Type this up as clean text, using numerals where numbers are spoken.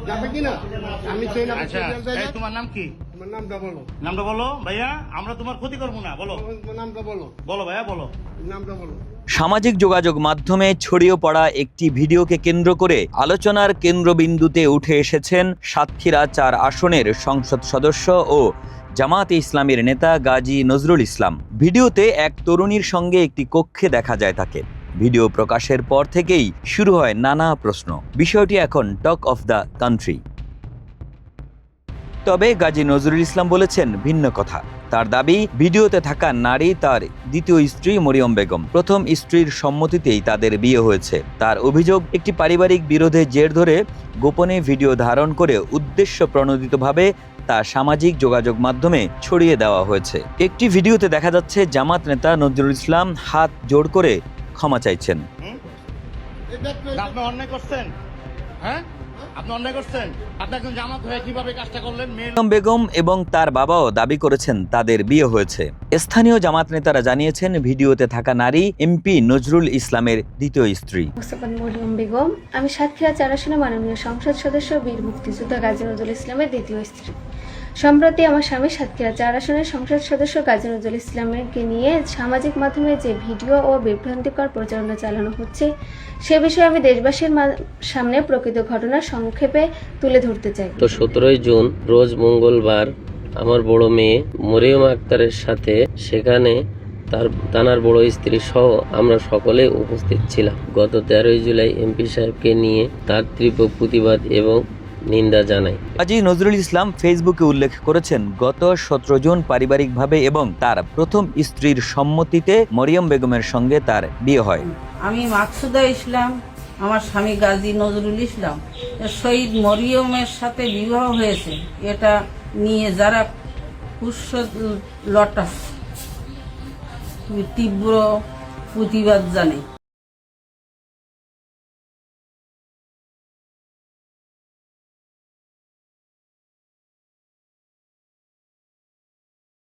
যাবে কি না? আমি সেই নাম। আচ্ছা তোমার নাম কি? নামটা বলো। নামটা বলো ভাইয়া, আমরা তোমার ক্ষতি করবো না। বলো নামটা বলো। বলো ভাইয়া বলো নামটা বলো। সামাজিক যোগাযোগ মাধ্যমে ছড়িয়ে পড়া একটি ভিডিওকে কেন্দ্র করে আলোচনার কেন্দ্রবিন্দুতে উঠে এসেছেন সাতক্ষীরা ৪ আসনের সংসদ সদস্য ও জামায়াতে ইসলামের নেতা গাজী নজরুল ইসলাম। ভিডিওতে এক তরুণীর সঙ্গে একটি কক্ষে দেখা যায় তাকে। ভিডিও প্রকাশের পর থেকেই শুরু হয় নানা প্রশ্ন। বিষয়টি এখন টক অফ দ্য কান্ট্রি। তবে গাজী নজরুল ইসলাম বলেছেন ভিন্ন কথা। তার দাবি, ভিডিওতে থাকা নারী তার দ্বিতীয় স্ত্রী মরিয়ম বেগম। প্রথম স্ত্রীর সম্মতিতেই তাদের বিয়ে হয়েছে। তার অভিযোগ, একটি পারিবারিক বিরোধের জের ধরে গোপনে ভিডিও ধারণ করে উদ্দেশ্য প্রণোদিতভাবে তা সামাজিক যোগাযোগ মাধ্যমে ছড়িয়ে দেওয়া হয়েছে। একটি ভিডিওতে দেখা যাচ্ছে জামাত নেতা নজরুল ইসলাম হাত জোড় করে ক্ষমা চাইছেন। আপনি অন্যায় করছেন? হ্যাঁ, আপনি অন্যায় করছেন। আপনি একজন জামাত হয়ে কিভাবে কাজটা করলেন? মরিয়ম বেগম এবং তার বাবাও দাবি করেছেন তাদের বিয়ে হয়েছে। স্থানীয় জামাত নেতারা জানিয়েছেন, ভিডিওতে থাকা নারী এমপি নজরুল ইসলামের দ্বিতীয় স্ত্রী। মরিয়ম বেগম, আমি সাতক্ষীরা ৪ আসনে মাননীয় সংসদ সদস্য বীর মুক্তিযোদ্ধা গাজী নজরুল ইসলামের দ্বিতীয় স্ত্রী। সম্প্রতি আমার স্বামী সাতক্ষীরা ৪ আসনের সংসদ সদস্য গাজী নজরুল ইসলামকে নিয়ে সামাজিক মাধ্যমে যে ভিডিও ও বিভ্রান্তিকর প্রচারণা চালানো হচ্ছে, সে বিষয়ে আমি দেশবাসীর সামনে প্রকৃত ঘটনা সংক্ষেপে তুলে ধরতে চাই। তো 17 জুন রোজ মঙ্গলবার আমার বড় মেয়ে মরিয়ম আক্তারের সাথে সেখানে তার বড় স্ত্রী সহ আমরা সকলে উপস্থিত ছিলাম। গত 13 জুলাই এমপি সাহেবকে নিয়ে তার তীব্র প্রতিবাদ এবং নিন্দা জানাই। গাজী নজরুল ইসলাম ফেসবুকে উল্লেখ করেছেন, গত 17 জুন পারিবারিকভাবে এবং তার প্রথম স্ত্রীর সম্মতিতে মরিয়ম বেগমের সঙ্গে তার বিয়ে হয়। আমি মাকসুদা ইসলাম, আমার স্বামী গাজী নজরুল ইসলাম শহীদ মরিয়মের সাথে বিবাহ হয়েছে, এটা নিয়ে যারা কুৎসা লটাচ্ছে তীব্র প্রতিবাদ জানাই।